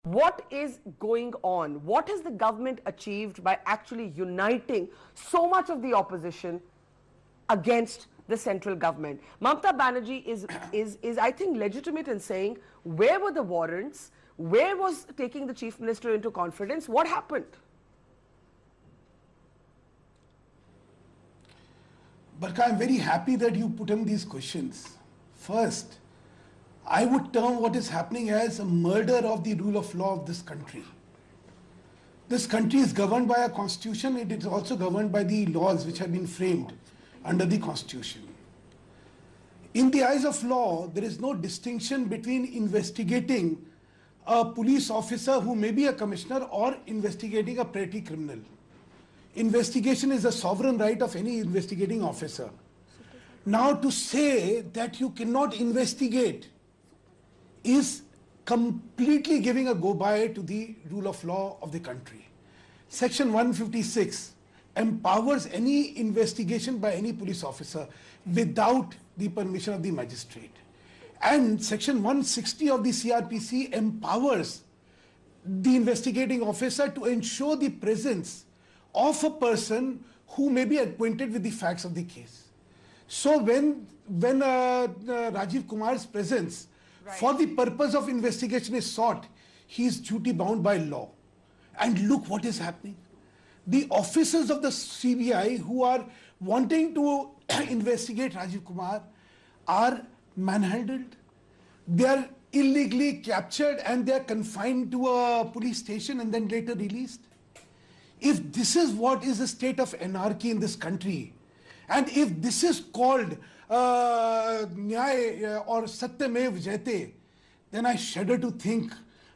What is going on? What has the government achieved by actually uniting so much of the opposition against the central government? Mamata Banerjee is I think legitimate in saying, where were the warrants? Where was taking the chief minister into confidence? What happened? Barka, I'm very happy that you put in these questions. First, I would term what is happening as a murder of the rule of law of this country. This country is governed by a constitution. It is also governed by the laws which have been framed under the constitution. In the eyes of law, there is no distinction between investigating a police officer who may be a commissioner or investigating a petty criminal. Investigation is a sovereign right of any investigating officer. Now, to say that you cannot investigate is completely giving a go-by to the rule of law of the country. Section 156 empowers any investigation by any police officer without the permission of the magistrate. And Section 160 of the CRPC empowers the investigating officer to ensure the presence of a person who may be acquainted with the facts of the case. So when Rajiv Kumar's presence for the purpose of investigation is sought, he is duty bound by law. And look what is happening. The officers of the CBI who are wanting to investigate Rajiv Kumar are manhandled. They are illegally captured and they are confined to a police station and then later released. If this is what is the state of anarchy in this country, and if this is called Nyay or Satyamev Jayate, then I shudder to think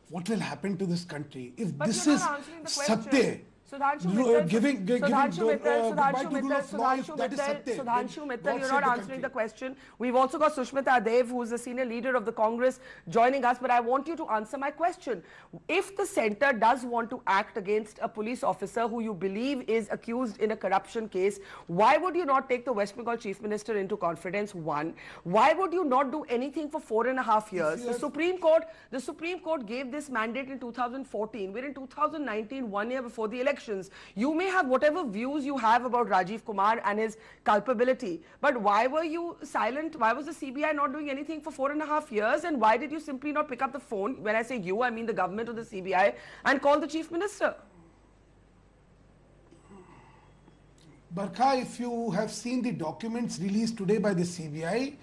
what will happen to this country. If But this you're is not answering the Satya, question. Sudhanshu Mittal, giving Sudhanshu goodbye Mittal, to rule of law, if that is Satya, Sudhanshu then Mittal, God you're save not the answering country. the question. We've also got Sushmita Dev, who is the senior leader of the Congress, joining us, but I want you to answer my question. If the centre does want to act against a police officer who you believe is accused in a corruption case, why would you not take the West Bengal Chief Minister into confidence? One, why would you not do anything for 4.5 years? The Supreme Court gave this mandate in 2014. We're in 2019, 1 year before the elections. You may have whatever views you have about Rajiv Kumar and his culpability, but why were you silent? Why was the CBI not doing anything for 4.5 years? And why did you simply not pick up the phone? When I say you, I mean the government or the CBI, and call the Chief Minister? Barkha, if you have seen the documents released today by the CBI,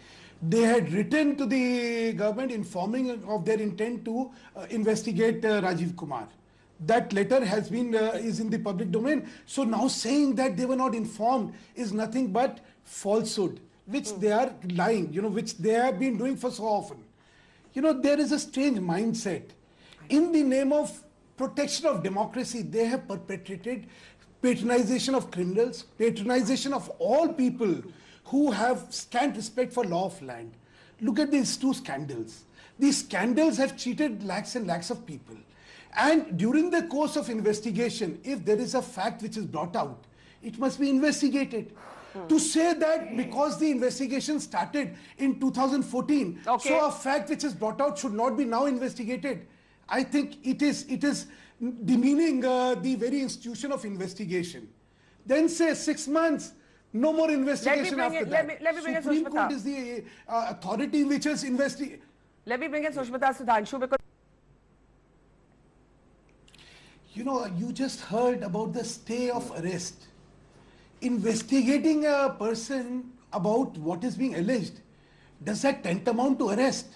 they had written to the government informing of their intent to investigate Rajiv Kumar. That letter has been is in the public domain. So now saying that they were not informed is nothing but falsehood, which they are lying, which they have been doing for so often. There is a strange mindset. In the name of protection of democracy, they have perpetrated patronization of criminals, patronization of all people who have scant respect for law of land. Look at these two scandals. These scandals have cheated lakhs and lakhs of people. And during the course of investigation, if there is a fact which is brought out, it must be investigated. To say that because the investigation started in 2014, so a fact which is brought out should not be now investigated, I think it is demeaning the very institution of investigation. Then say 6 months, no more investigation after that. Let me bring in Supreme Sushmita. Court is the authority which has investigated. Let me bring in Sushmita, Sudhanshu, because you just heard about the stay of arrest. Investigating a person about what is being alleged, does that tantamount to arrest?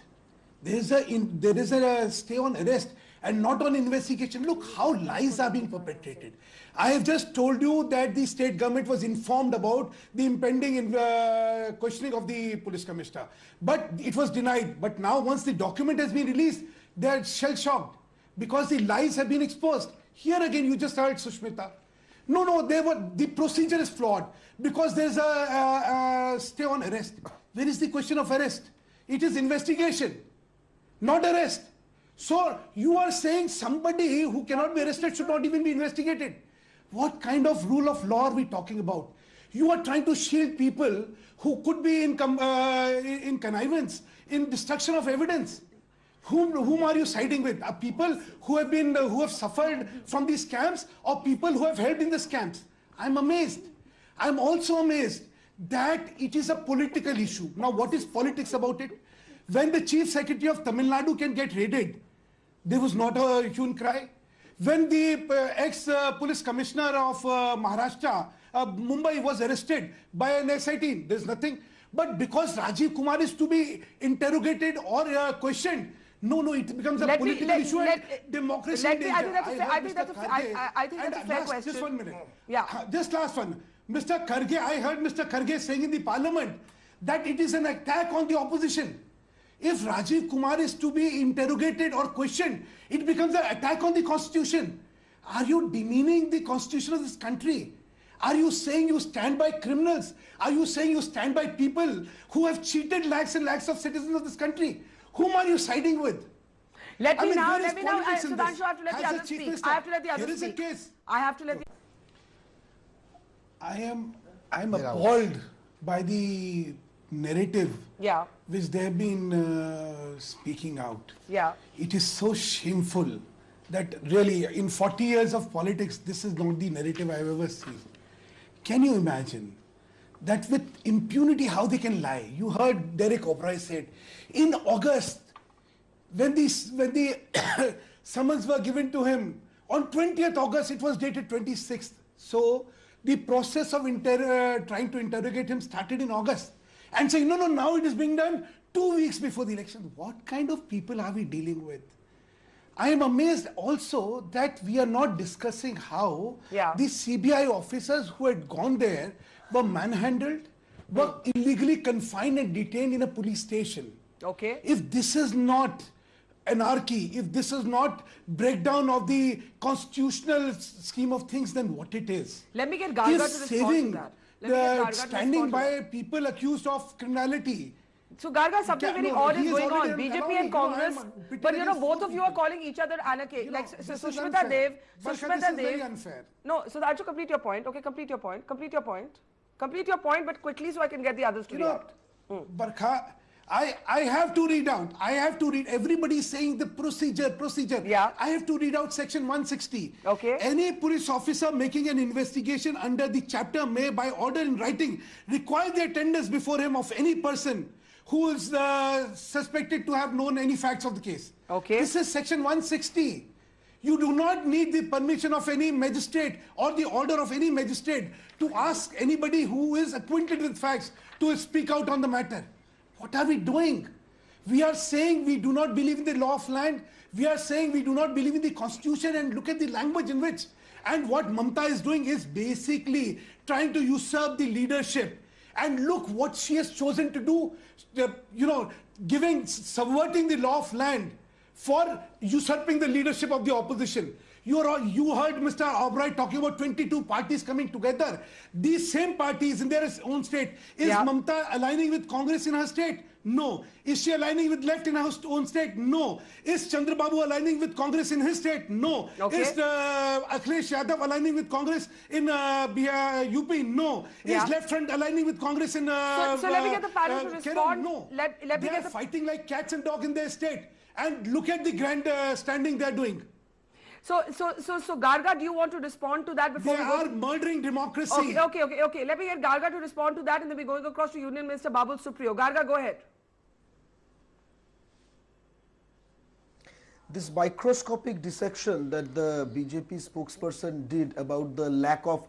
There is a stay on arrest and not on investigation. Look how lies are being perpetrated. I have just told you that the state government was informed about the impending questioning of the police commissioner, but it was denied. But now once the document has been released, they are shell-shocked because the lies have been exposed. Here again, you just heard Sushmita. No, the procedure is flawed because there is a stay on arrest. Where is the question of arrest? It is investigation, not arrest. So you are saying somebody who cannot be arrested should not even be investigated. What kind of rule of law are we talking about? You are trying to shield people who could be in connivance, in destruction of evidence. Whom are you siding with? Are people who have been who have suffered from these scams, or people who have helped in the scams? I'm amazed. I'm also amazed that it is a political issue. Now, what is politics about it? When the Chief Secretary of Tamil Nadu can get raided, there was not a hue and cry. When the ex-police commissioner of Maharashtra, Mumbai, was arrested by an SIT, there's nothing. But because Rajiv Kumar is to be interrogated or questioned, no, it becomes a political issue and democracy in danger. I think that's a fair question. Just 1 minute. Yeah. Just last one. Mr. Kharge, I heard Mr. Kharge saying in the parliament that it is an attack on the opposition. If Rajiv Kumar is to be interrogated or questioned, it becomes an attack on the constitution. Are you demeaning the constitution of this country? Are you saying you stand by criminals? Are you saying you stand by people who have cheated lakhs and lakhs of citizens of this country? Whom are you siding with? Let me now, Sudhanshu, I have to let the others speak. I have to let the others speak. Here is a case. I have to let the... I'm appalled by the narrative which they have been speaking out. Yeah. It is so shameful that really in 40 years of politics, this is not the narrative I've ever seen. Can you imagine that with impunity how they can lie? You heard Derek O'Brien said in August, when the summons were given to him, on 20th August, it was dated 26th. So the process of trying to interrogate him started in August. And saying, no, now it is being done 2 weeks before the election. What kind of people are we dealing with? I am amazed also that we are not discussing how the CBI officers who had gone there were manhandled, were illegally confined and detained in a police station. Okay. If this is not anarchy, if this is not breakdown of the constitutional scheme of things, then what it is? Let me get Garga to respond to that. Standing by people accused of criminality. So Garga, something very odd is going on. BJP and Congress, but both of you are calling each other anarchic. Like Sushmita Dev. This is very unfair. No, so Sudhanshu, complete your point. Okay, complete your point, but quickly so I can get the others to react. Barkha, I have to read out. Everybody is saying the procedure. Yeah. I have to read out section 160. Okay. Any police officer making an investigation under the chapter may, by order in writing, require the attendance before him of any person who is suspected to have known any facts of the case. Okay. This is section 160. You do not need the permission of any magistrate or the order of any magistrate to ask anybody who is acquainted with facts to speak out on the matter. What are we doing? We are saying we do not believe in the law of land. We are saying we do not believe in the constitution, and look at the language in which. And what Mamata is doing is basically trying to usurp the leadership. And look what she has chosen to do, subverting the law of land for usurping the leadership of the opposition. You heard Mr. Albright talking about 22 parties coming together. These same parties in their own state. Is Mamata aligning with Congress in her state? No. Is she aligning with left in her own state? No. Is Chandrababu aligning with Congress in his state? No. Okay. Is Akhilesh Yadav aligning with Congress in UP? No. Is Left Front aligning with Congress in So let me get the panel to respond. No. They are fighting like cats and dogs in their state. And look at the grand standing they are doing. So Garga, do you want to respond to that before they are murdering democracy? Okay. Let me get Garga to respond to that, and then we're going across to Union Minister Babul Supriyo. Garga, go ahead. This microscopic dissection that the BJP spokesperson did about the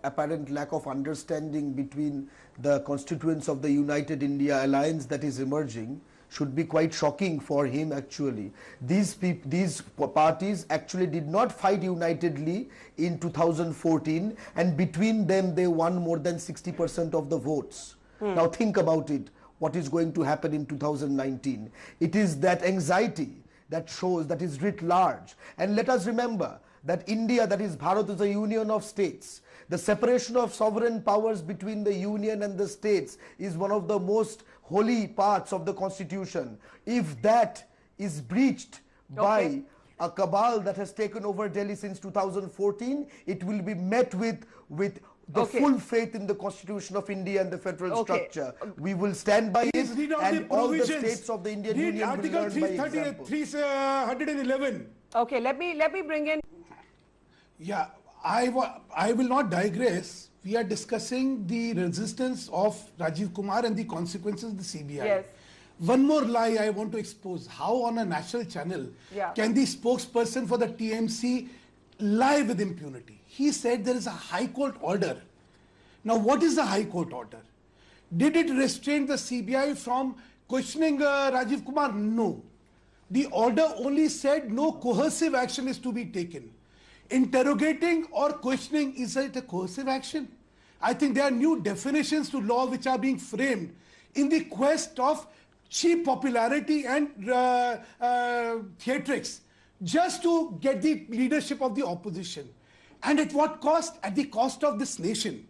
apparent lack of understanding between the constituents of the United India Alliance that is emerging should be quite shocking for him actually. These parties actually did not fight unitedly in 2014, and between them they won more than 60% of the votes. Now think about it, what is going to happen in 2019. It is that anxiety that shows, that is writ large. And let us remember that India, that is Bharat, is a union of states. The separation of sovereign powers between the union and the states is one of the most holy parts of the constitution. If that is breached by a cabal that has taken over Delhi since 2014, it will be met with the full faith in the Constitution of India and the federal structure. We will stand by it, and all the states of the Indian Union will learn by example. 311. Okay, let me bring in. Yeah, I will not digress. We are discussing the resistance of Rajiv Kumar and the consequences of the CBI. Yes. One more lie I want to expose. How on a national channel can the spokesperson for the TMC lie with impunity? He said there is a High Court order. Now, what is the High Court order? Did it restrain the CBI from questioning Rajiv Kumar? No. The order only said no coercive action is to be taken. Interrogating or questioning, is it a coercive action? I think there are new definitions to law which are being framed in the quest of cheap popularity and theatrics just to get the leadership of the opposition. And at what cost? At the cost of this nation.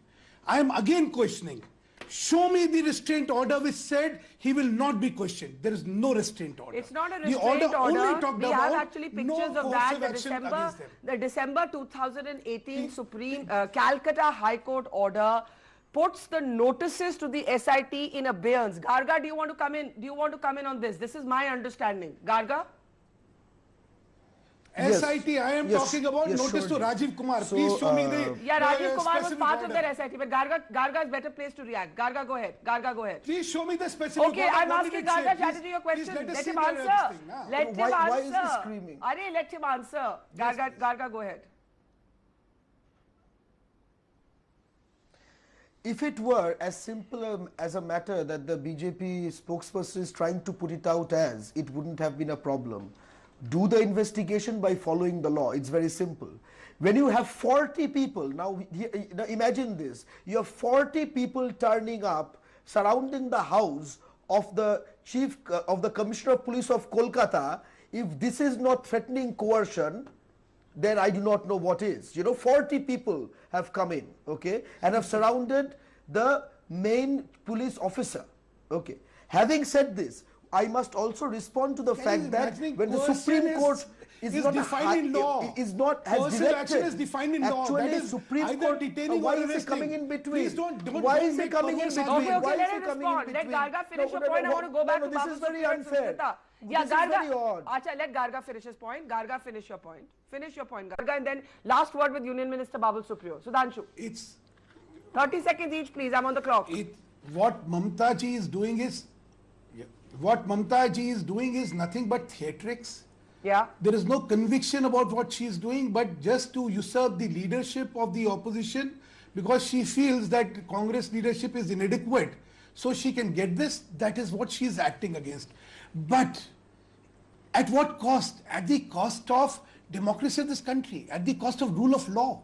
I am again questioning. Show me the restraint order which said he will not be questioned. There is no restraint order. It's not a restraint order. We have actually pictures no of that. The December December 2018 Supreme Calcutta High Court order puts the notices to the SIT in abeyance. Garga, do you want to come in? Do you want to come in on this? This is my understanding. Garga? SIT, I am talking about notice to Rajiv Kumar. So, please show me the Rajiv Kumar was part order. of their SIT, but Garga is better placed to react. Garga, go ahead. Garga, go ahead. Please show me the specific Okay, order. I'm asking Garga Chatterjee your question. Let him answer. Let him answer. Why is he screaming? Let him answer. Garga, go ahead. If it were as simple as a matter that the BJP spokesperson is trying to put it out as, it wouldn't have been a problem. Do the investigation by following the law. It's very simple. When you have 40 people, now imagine this, you have 40 people turning up surrounding the house of the chief of the Commissioner of Police of Kolkata. If this is not threatening coercion, then I do not know what is. 40 people have come in, okay, and have surrounded the main police officer, okay. Having said this, I must also respond to the fact that when the Supreme Court is not defined in law, is not has coercive directed, action is defined in law. Actually, That is Supreme Court, why is it coming in between? Please don't why is it coming in between? Okay, Why let is him it coming in respond. Let between? Garga finish your point. I want to go back to this is very Babu Supriya and unfair. Yeah, This is very Garga. odd. Acha, let Garga finish his point. Garga, finish your point. Finish your point, Garga, and then last word with Union Minister Babul Supriyo. Sudhanshu. It's 30 seconds each, please. I'm on the clock. What Mamata ji is doing is, nothing but theatrics. Yeah. There is no conviction about what she is doing, but just to usurp the leadership of the opposition because she feels that Congress leadership is inadequate. So she can get this. That is what she is acting against. But at what cost? At the cost of democracy of this country, at the cost of rule of law,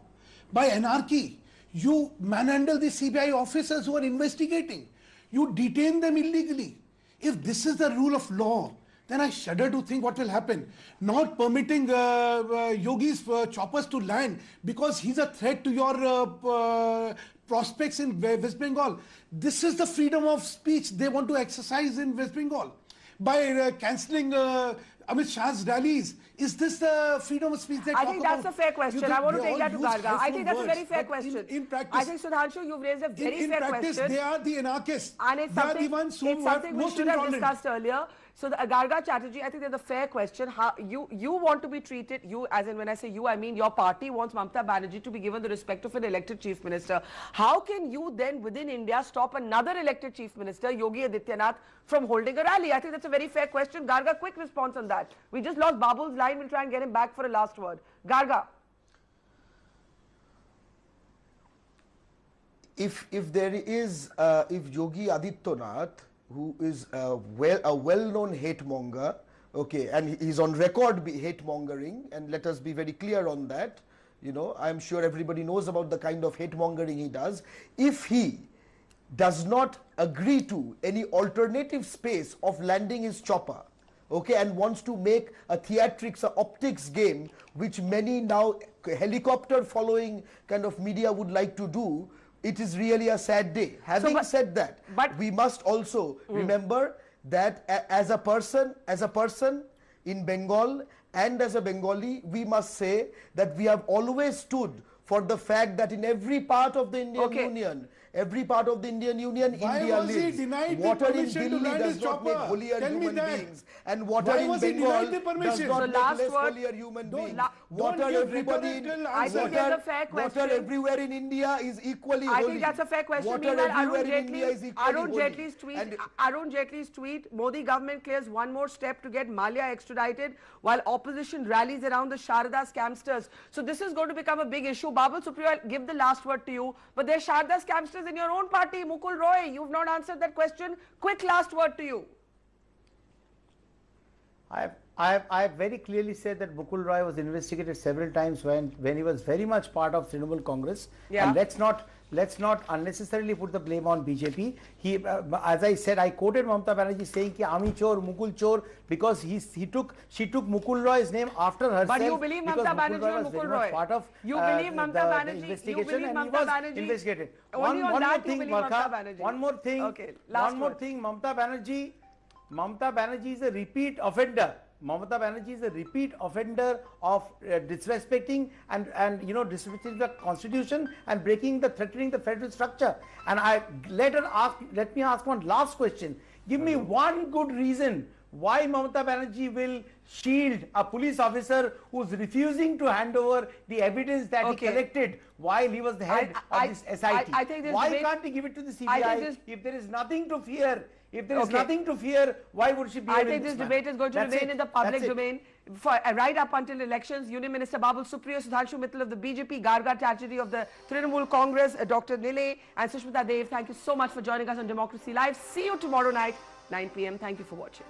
by anarchy. You manhandle the CBI officers who are investigating. You detain them illegally. If this is the rule of law, then I shudder to think what will happen. Not permitting Yogi's choppers to land because he's a threat to your prospects in West Bengal. This is the freedom of speech they want to exercise in West Bengal. By cancelling Amit Shah's rallies, is this the freedom of speech they talk about? I think that's a fair question. I want to take that to Garga. I think that's a very fair but question. In practice, I think, Sudhanshu, you've raised a very fair practice, question. they are the anarchists. And it's they something, are the ones who it's are something we most should have intolerant. discussed earlier. So the Garga Chatterjee, I think there's a fair question. How you want to be treated, you as in when I say you, I mean your party wants Mamata Banerjee to be given the respect of an elected chief minister. How can you then within India stop another elected chief minister, Yogi Adityanath, from holding a rally? I think that's a very fair question. Garga, quick response on that. We just lost Babul's line. We'll try and get him back for a last word. Garga. If there is, if Yogi Adityanath, who is a well-known hate monger, okay, and he's on record hate mongering, and let us be very clear on that. I'm sure everybody knows about the kind of hate mongering he does. If he does not agree to any alternative space of landing his chopper, okay, and wants to make a theatrics, a optics game, which many now helicopter following kind of media would like to do, it is really a sad day. Having said that, we must also remember that as a person in Bengal and as a Bengali, we must say that we have always stood for the fact that in every part of the Indian Okay. Union, every part of the Indian Union, Why India was he lives. denied the Water in permission to Delhi land does his not make chopper? holier Tell me human that. beings, and water Why in was he Bengal denied the does permission? not So make last less word- holier human Don't- beings. don't Water give everybody rhetorical I think answers. there's a fair question. Water everywhere in India is equally I holy. think that's a fair question. Water Meanwhile, everywhere in India is equally Arun holy. Jaitley's tweet, And Arun Jaitley's tweet, Modi government clears one more step to get Malia extradited while opposition rallies around the Sharda scamsters. So this is going to become a big issue. Babul Supriyo, I'll give the last word to you. But there's Sharda scamsters in your own party. Mukul Roy, you've not answered that question. Quick last word to you. I have very clearly said that Mukul Roy was investigated several times when he was very much part of Trinamool Congress. Yeah. And let's not unnecessarily put the blame on BJP. He, as I said, I quoted Mamata Banerjee saying ki Ami Chor, Mukul Chor, because she took Mukul Roy's name after herself. But you believe because Mamata Mukul Banerjee Roy or was Mukul very Roy? much part of You believe Mamata the Banerjee? You investigation, believe and he Mamata was Banerjee? investigated. Only on One that more you thing, believe Varkha, Mamata Banerjee. one more thing. Okay, last One more word. thing, Mamata Banerjee is a repeat offender. Mamata Banerjee is a repeat offender of disrespecting and disrespecting the constitution and threatening the federal structure. And let me ask one last question. Give me one good reason why Mamata Banerjee will shield a police officer who's refusing to hand over the evidence that he collected while he was the head of this SIT. I think this Why debate- can't he give it to the I think CBI this- if there is nothing to fear? If there is Okay. nothing to fear, why would she be? I think this debate is going to That's remain it. in the public That's it. domain for right up until elections. Union Minister Babul Supriyo, Sudhanshu Mittal of the BJP, Garga Chatterjee of the Trinamool Congress, Dr. Nile and Sushmita Dev. Thank you so much for joining us on Democracy Live. See you tomorrow night, 9 p.m. Thank you for watching.